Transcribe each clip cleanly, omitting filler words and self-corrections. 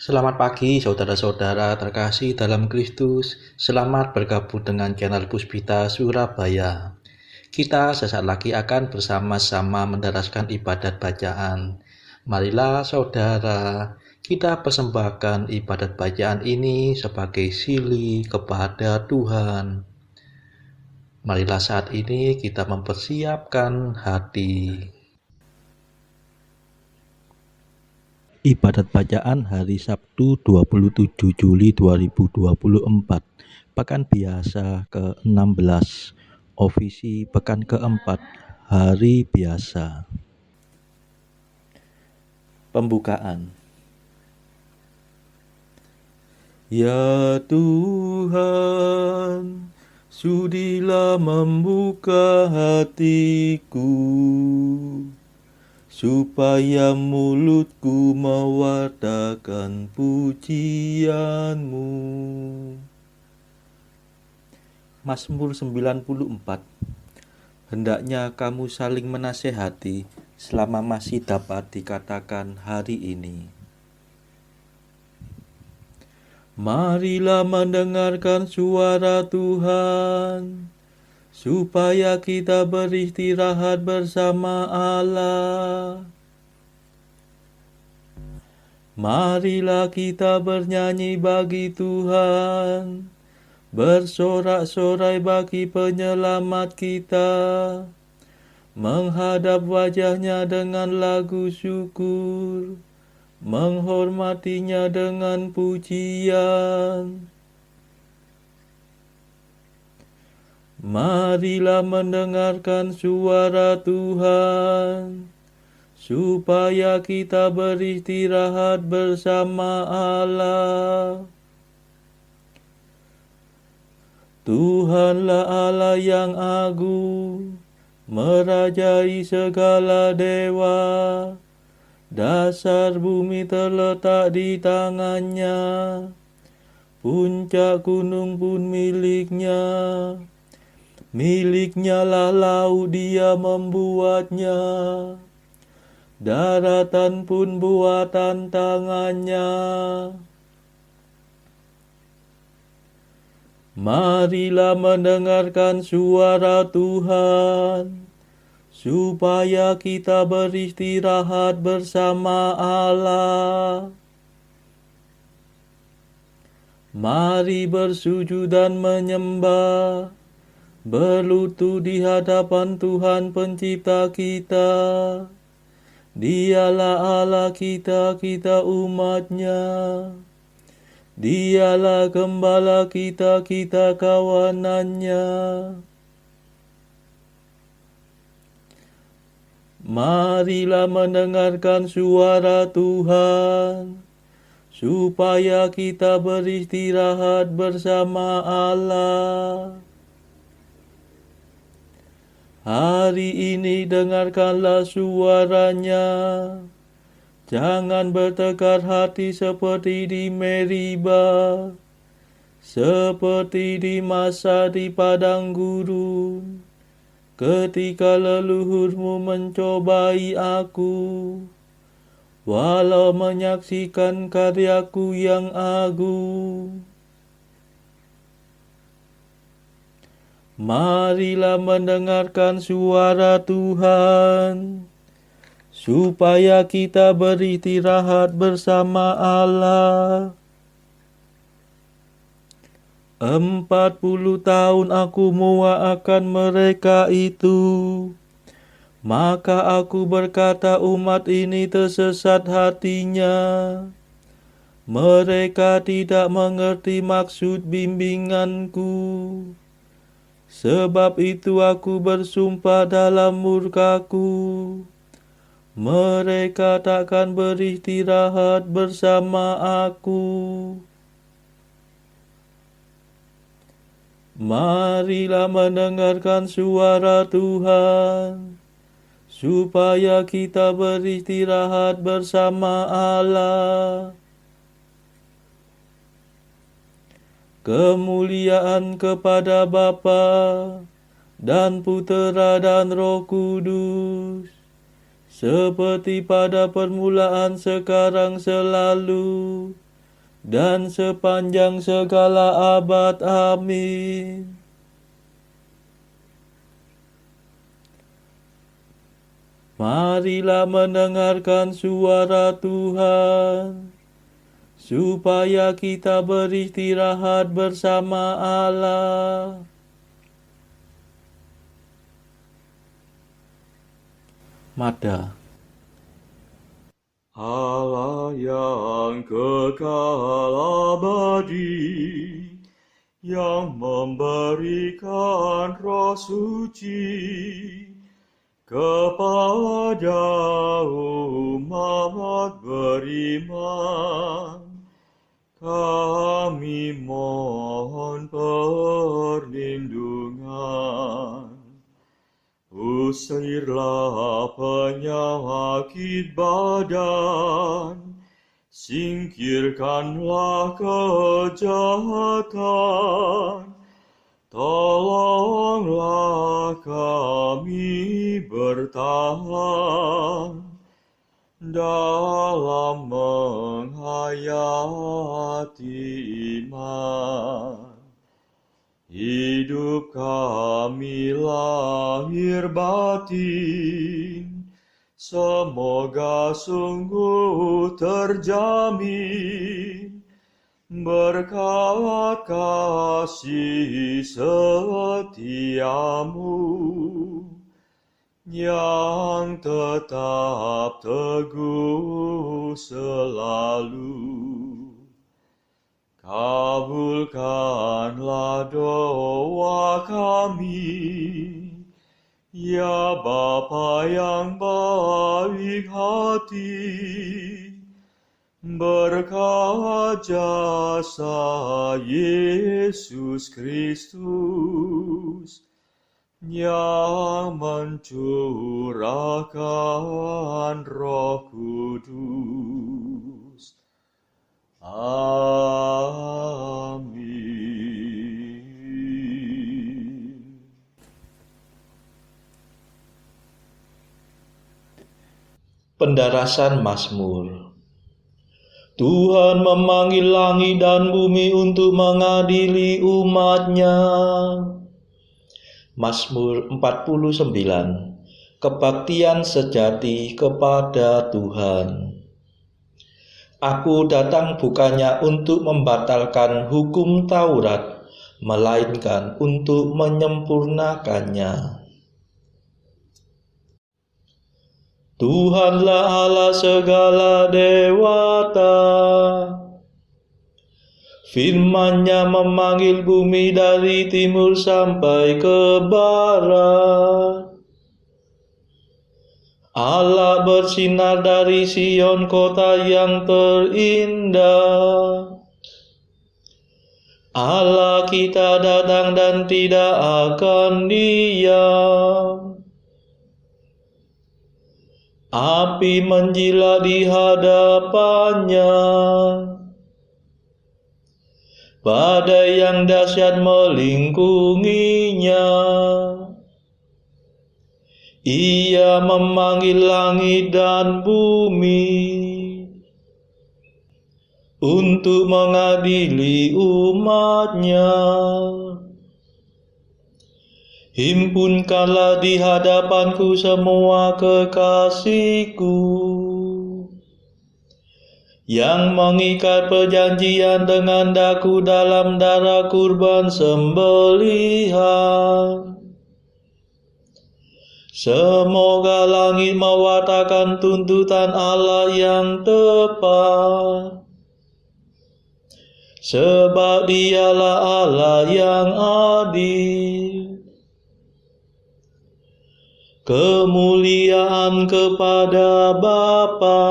Selamat pagi saudara-saudara terkasih dalam Kristus. Selamat bergabung dengan channel Puspita Surabaya. Kita sesaat lagi akan bersama-sama menderaskan ibadat bacaan. Marilah saudara, kita persembahkan ibadat bacaan ini sebagai sili kepada Tuhan. Marilah saat ini kita mempersiapkan hati. Ibadat bacaan hari Sabtu 27 Juli 2024, Pekan Biasa ke-16, Ofisi Pekan keempat, Hari Biasa. Pembukaan. Ya Tuhan, sudilah membuka hatiku, supaya mulutku mewartakan pujian-Mu. Mazmur 94. Hendaknya kamu saling menasehati selama masih dapat dikatakan hari ini. Marilah mendengarkan suara Tuhan, supaya kita beristirahat bersama Allah. Marilah kita bernyanyi bagi Tuhan, bersorak-sorai bagi penyelamat kita, menghadap wajahnya dengan lagu syukur, menghormatinya dengan pujian. Marilah mendengarkan suara Tuhan, supaya kita beristirahat bersama Allah. Tuhanlah Allah yang agung, merajai segala dewa. Dasar bumi terletak di tangannya, puncak gunung pun miliknya. Miliknya lah laut, dia membuatnya, daratan pun buatan tangannya. Marilah mendengarkan suara Tuhan, supaya kita beristirahat bersama Allah. Mari bersujud dan menyembah, berlutut di hadapan Tuhan pencipta kita. Dialah Allah kita, kita umat-Nya. Dialah gembala kita, kita kawanan-Nya. Marilah mendengarkan suara Tuhan, supaya kita beristirahat bersama Allah. Hari ini dengarkanlah suaranya. Jangan bertekar hati seperti di Meriba, seperti di masa di padang gurun, ketika leluhurmu mencobai aku, walau menyaksikan karyaku yang agung. Marilah mendengarkan suara Tuhan, supaya kita beristirahat bersama Allah. 40 tahun aku muak akan mereka itu. Maka aku berkata, umat ini tersesat hatinya. Mereka tidak mengerti maksud bimbinganku. Sebab itu aku bersumpah dalam murkaku, mereka takkan beristirahat bersama aku. Marilah mendengarkan suara Tuhan, supaya kita beristirahat bersama Allah. Kemuliaan kepada Bapa dan Putera dan Roh Kudus, seperti pada permulaan, sekarang, selalu, dan sepanjang segala abad. Amin. Marilah mendengarkan suara Tuhan, supaya kita beristirahat bersama Allah. Mada. Allah yang kekal abadi, yang memberikan Roh Suci kepada umat beriman, kami mohon perlindungan. Usirlah penyakit badan, singkirkanlah kejahatan, tolonglah kami bertahan dalam menghayati iman. Hidup kami lahir batin, semoga sungguh terjamin berkat kasih setiamu yang tetap teguh selalu. Kabulkanlah doa kami, ya Bapa yang baik hati, berkat jasa Yesus Kristus yang mencurahkan Roh Kudus. Amin. Pendarasan Mazmur. Tuhan memanggil langit dan bumi untuk mengadili umat-Nya. Mazmur 49. Kebaktian sejati kepada Tuhan. Aku datang bukannya untuk membatalkan hukum Taurat, melainkan untuk menyempurnakannya. Tuhanlah Allah segala dewata, firman-Nya memanggil bumi dari timur sampai ke barat. Allah bersinar dari Sion, kota yang terindah. Allah kita datang dan tidak akan diam. Api menjilat di hadapannya, badai yang dahsyat melingkunginya. Ia memanggil langit dan bumi untuk mengadili umat-Nya. Himpunkanlah di hadapanku semua kekasihku, yang mengikat perjanjian dengan daku dalam darah kurban sembelihan. Semoga langit mewartakan tuntutan Allah yang tepat, sebab Dialah Allah yang adil. Kemuliaan kepada Bapa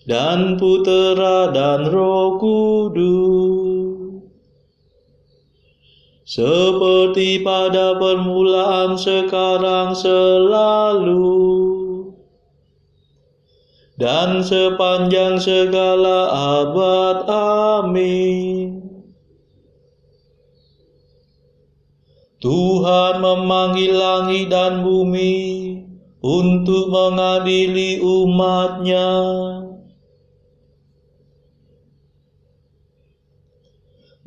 dan Putera dan Roh Kudus, seperti pada permulaan, sekarang, selalu, dan sepanjang segala abad. Amin. Tuhan memanggil langit dan bumi untuk mengadili umat-Nya.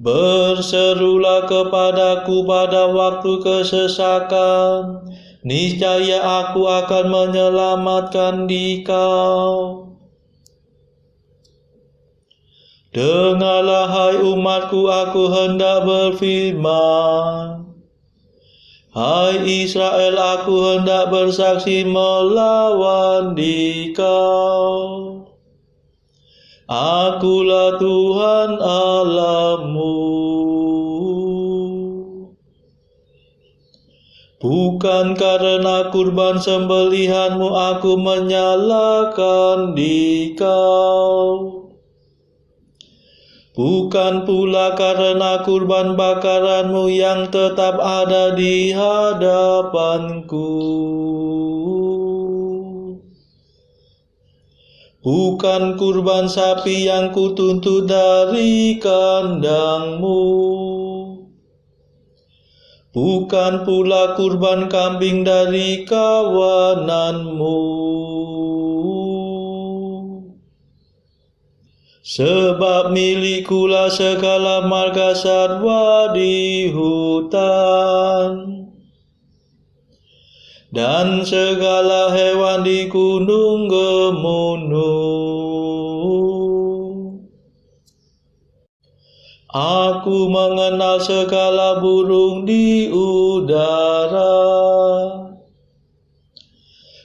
Berserulah kepadaku pada waktu kesesakan, niscaya aku akan menyelamatkan dikau. Dengarlah hai umatku, aku hendak berfirman. Hai Israel, aku hendak bersaksi melawan dikau. Akulah Tuhan Allahmu. Bukan karena kurban sembelihanmu aku menyalahkan dikau. Bukan pula karena kurban bakaranmu yang tetap ada di hadapanku. Bukan kurban sapi yang kutuntut dari kandangmu. Bukan pula kurban kambing dari kawananmu. Sebab milikulah segala marga satwa di hutan dan segala hewan di gunung gemunung. Aku mengenal segala burung di udara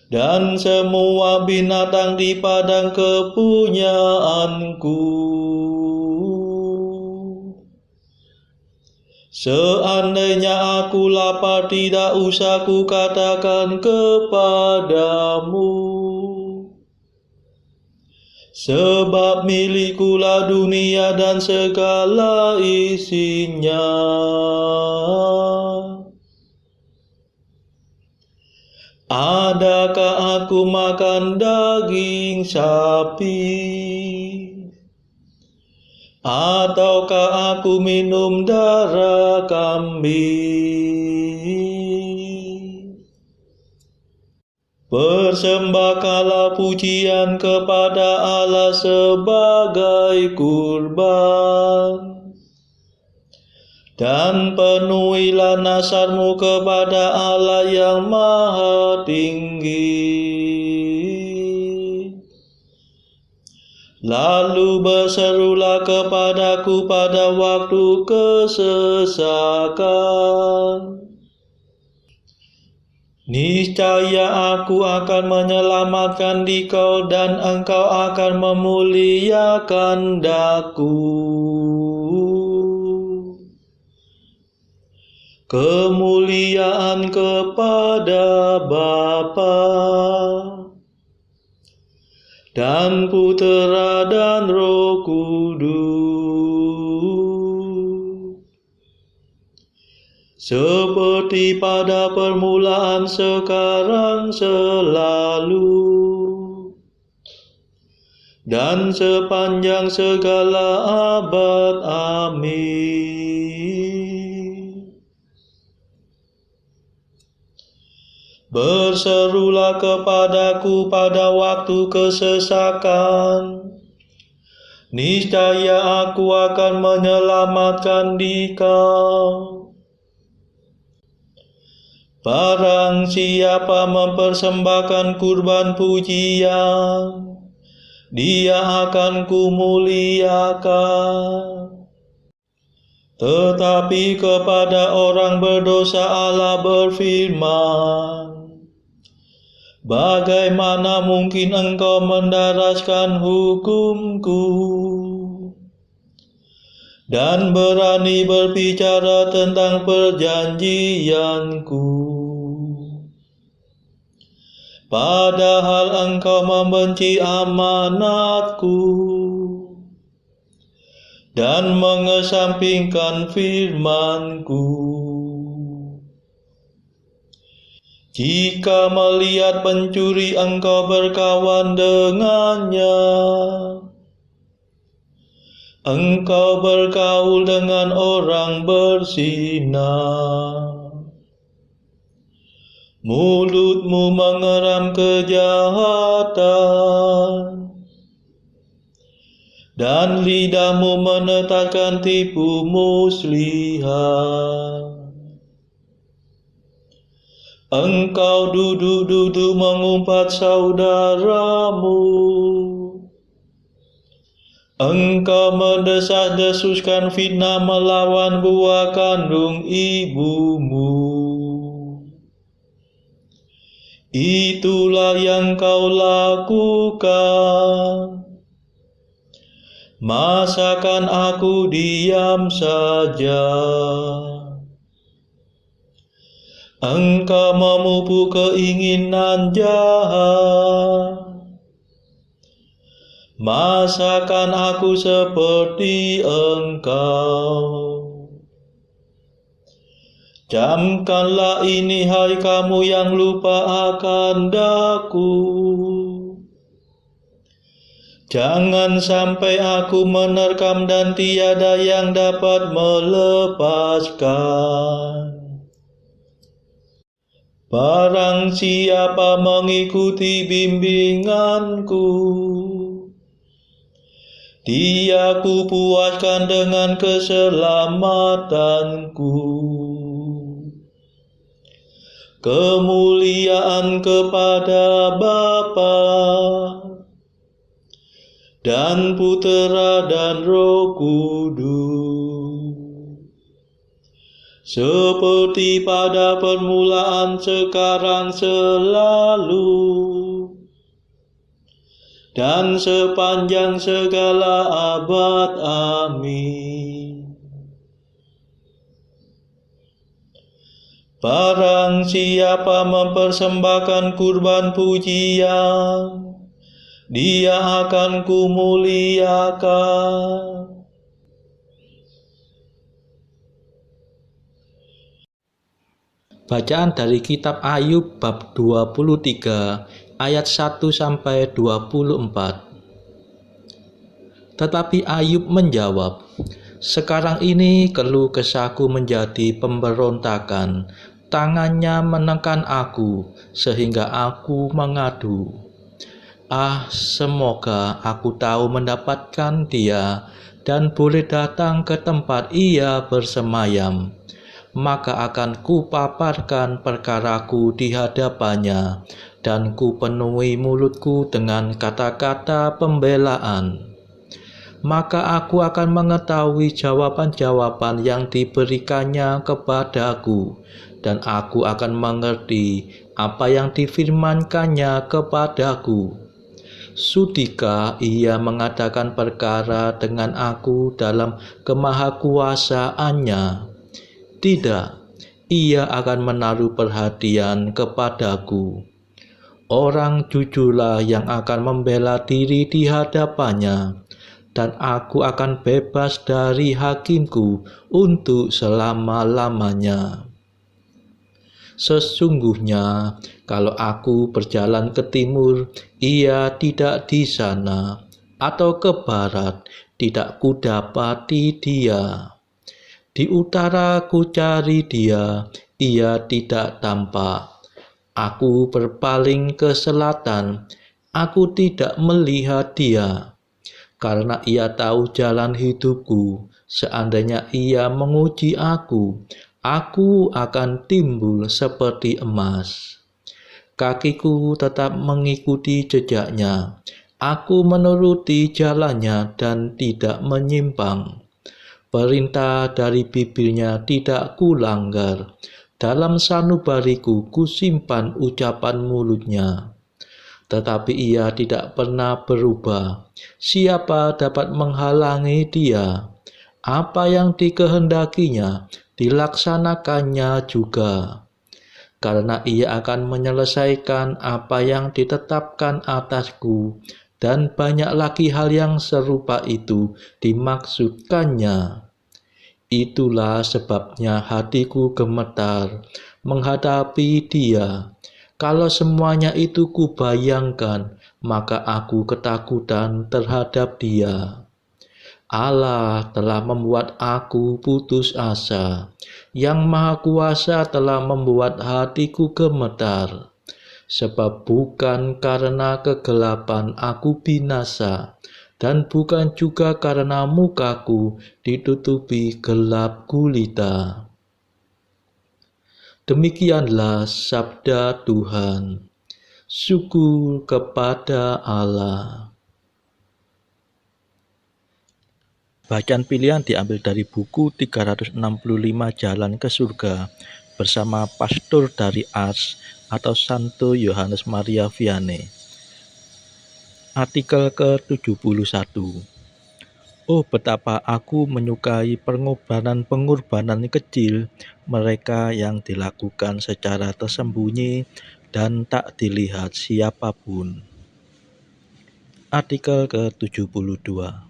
dan semua binatang di padang kepunyaanku. Seandainya aku lapar, tidak usah ku katakan kepadamu, sebab milikulah dunia dan segala isinya. Adakah aku makan daging sapi? Ataukah aku minum darah kambing? Persembahkanlah pujian kepada Allah sebagai kurban, dan penuhilah nazarmu kepada Allah yang Maha Tinggi. Lalu berserulah kepadaku pada waktu kesesakan, niscaya aku akan menyelamatkan dikau dan engkau akan memuliakan daku. Kemuliaan kepada Bapa dan Putera dan Roh Kudus, seperti pada permulaan, sekarang, selalu, dan sepanjang segala abad. Amin. Berserulah kepadaku pada waktu kesesakan, niscaya aku akan menyelamatkan dikau. Barang siapa mempersembahkan kurban pujian, dia akan kumuliakan. Tetapi kepada orang berdosa Allah berfirman, bagaimana mungkin engkau mendaraskan hukumku dan berani berbicara tentang perjanjianku, padahal engkau membenci amanatku dan mengesampingkan firman-Ku. Jika melihat pencuri engkau berkawan dengannya, engkau bergaul dengan orang berzina, mulutmu mengeram kejahatan, dan lidahmu menetapkan tipu muslihat. Engkau duduk-duduk mengumpat saudaramu. Engkau mendesas-desuskan fitnah melawan buah kandung ibumu. Itulah yang kau lakukan. Masakan aku diam saja? Engkau memupuk keinginan jahat. Masakan aku seperti engkau? Camkanlah ini, hai kamu yang lupa akan daku. Jangan sampai aku menerkam dan tiada yang dapat melepaskan. Barang siapa mengikuti bimbinganku, dia kupuaskan dengan keselamatanku. Kemuliaan kepada Bapa dan Putera dan Roh Kudus, seperti pada permulaan, sekarang, selalu, dan sepanjang segala abad. Amin. Barang siapa mempersembahkan kurban pujian, dia akan kumuliakan. Bacaan dari kitab Ayub bab 23 ayat 1-24. Tetapi Ayub menjawab, "Sekarang ini keluh kesahku menjadi pemberontakan, tangannya menekan aku sehingga aku mengadu. Ah, semoga aku tahu mendapatkan dia dan boleh datang ke tempat ia bersemayam. Maka akan kupaparkan perkaraku di hadapannya, dan kupenuhi mulutku dengan kata-kata pembelaan. Maka aku akan mengetahui jawaban-jawaban yang diberikannya kepadaku, dan aku akan mengerti apa yang difirmankannya kepadaku. Sudikah ia mengadakan perkara dengan aku dalam kemahakuasaannya? Tidak, ia akan menaruh perhatian kepadaku. Orang jujurlah yang akan membela diri di hadapannya, dan aku akan bebas dari hakimku untuk selama-lamanya. Sesungguhnya, kalau aku berjalan ke timur, ia tidak di sana, atau ke barat, tidak kudapati dia. Di utara ku cari dia, ia tidak tampak. Aku berpaling ke selatan, aku tidak melihat dia. Karena ia tahu jalan hidupku, seandainya ia menguji aku akan timbul seperti emas. Kakiku tetap mengikuti jejaknya, aku menuruti jalannya dan tidak menyimpang. Perintah dari bibirnya tidak kulanggar, dalam sanubariku kusimpan ucapan mulutnya. Tetapi ia tidak pernah berubah. Siapa dapat menghalangi dia? Apa yang dikehendakinya dilaksanakannya juga. Karena ia akan menyelesaikan apa yang ditetapkan atasku, dan banyak lagi hal yang serupa itu dimaksudkannya. Itulah sebabnya hatiku gemetar menghadapi dia. Kalau semuanya itu kubayangkan, maka aku ketakutan terhadap dia. Allah telah membuat aku putus asa. Yang Maha Kuasa telah membuat hatiku gemetar. Sebab bukan karena kegelapan aku binasa, dan bukan juga karena mukaku ditutupi gelap gulita. Demikianlah sabda Tuhan. Syukur kepada Allah. Bacaan pilihan diambil dari buku 365 Jalan ke Surga bersama pastor dari Ars atau Santo Yohanes Maria Vianney. Artikel ke-71. Oh, betapa aku menyukai pengorbanan-pengorbanan kecil mereka yang dilakukan secara tersembunyi dan tak dilihat siapapun. Artikel ke-72.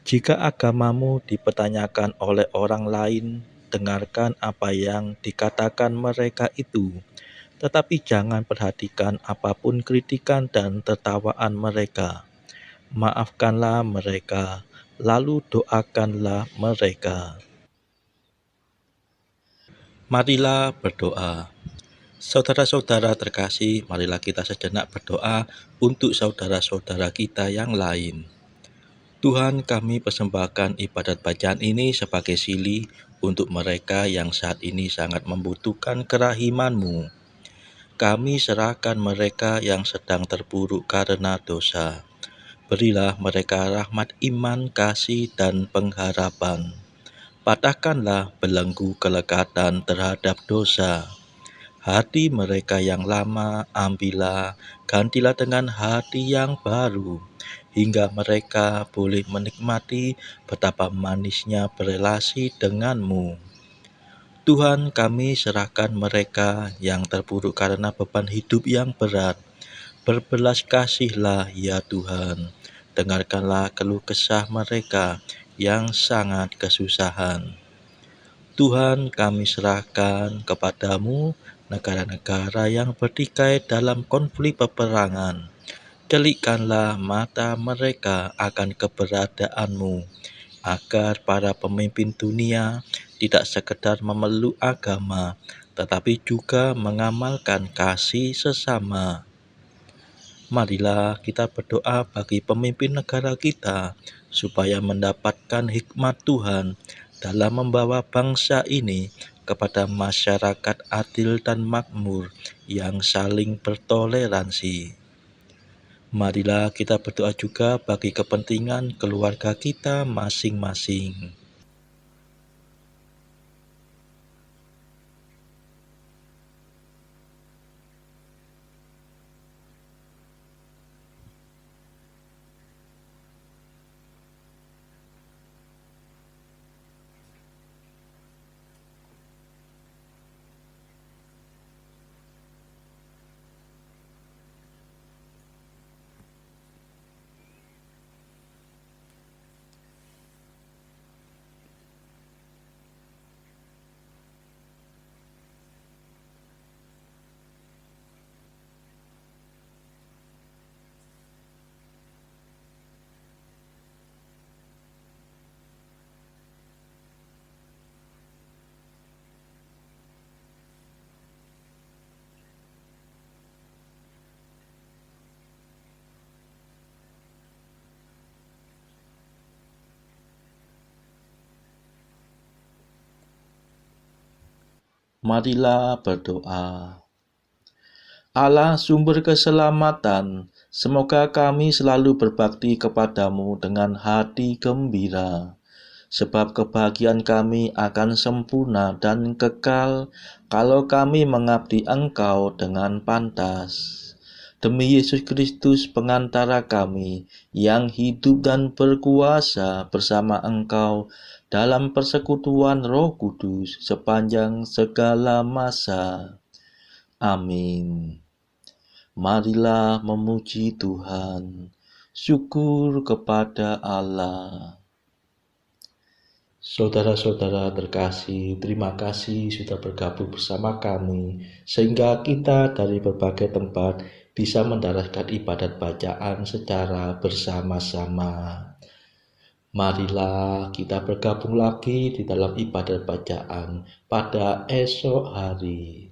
Jika agamamu dipertanyakan oleh orang lain, dengarkan apa yang dikatakan mereka itu, tetapi jangan perhatikan apapun kritikan dan tertawaan mereka. Maafkanlah mereka, lalu doakanlah mereka. Marilah berdoa. Saudara-saudara terkasih, marilah kita sejenak berdoa untuk saudara-saudara kita yang lain. Tuhan, kami persembahkan ibadat bacaan ini sebagai sili untuk mereka yang saat ini sangat membutuhkan kerahiman-Mu. Kami serahkan mereka yang sedang terpuruk karena dosa. Berilah mereka rahmat iman, kasih, dan pengharapan. Patahkanlah belenggu kelekatan terhadap dosa. Hati mereka yang lama ambillah, gantilah dengan hati yang baru, hingga mereka boleh menikmati betapa manisnya berelasi dengan-Mu. Tuhan, kami serahkan mereka yang terpuruk karena beban hidup yang berat. Berbelas kasihlah ya Tuhan, dengarkanlah keluh kesah mereka yang sangat kesusahan. Tuhan, kami serahkan kepadamu negara-negara yang bertikai dalam konflik peperangan. Celikkanlah mata mereka akan keberadaan-Mu, agar para pemimpin dunia tidak sekedar memeluk agama, tetapi juga mengamalkan kasih sesama. Marilah kita berdoa bagi pemimpin negara kita, supaya mendapatkan hikmat Tuhan dalam membawa bangsa ini kepada masyarakat adil dan makmur yang saling bertoleransi. Marilah kita berdoa juga bagi kepentingan keluarga kita masing-masing. Marilah berdoa. Allah sumber keselamatan, semoga kami selalu berbakti kepadamu dengan hati gembira, sebab kebahagiaan kami akan sempurna dan kekal kalau kami mengabdi Engkau dengan pantas. Demi Yesus Kristus pengantara kami, yang hidup dan berkuasa bersama Engkau dalam persekutuan Roh Kudus sepanjang segala masa. Amin. Marilah memuji Tuhan. Syukur kepada Allah. Saudara-saudara terkasih, terima kasih sudah bergabung bersama kami, sehingga kita dari berbagai tempat bisa mendaraskan ibadat bacaan secara bersama-sama. Marilah kita bergabung lagi di dalam ibadat bacaan pada esok hari.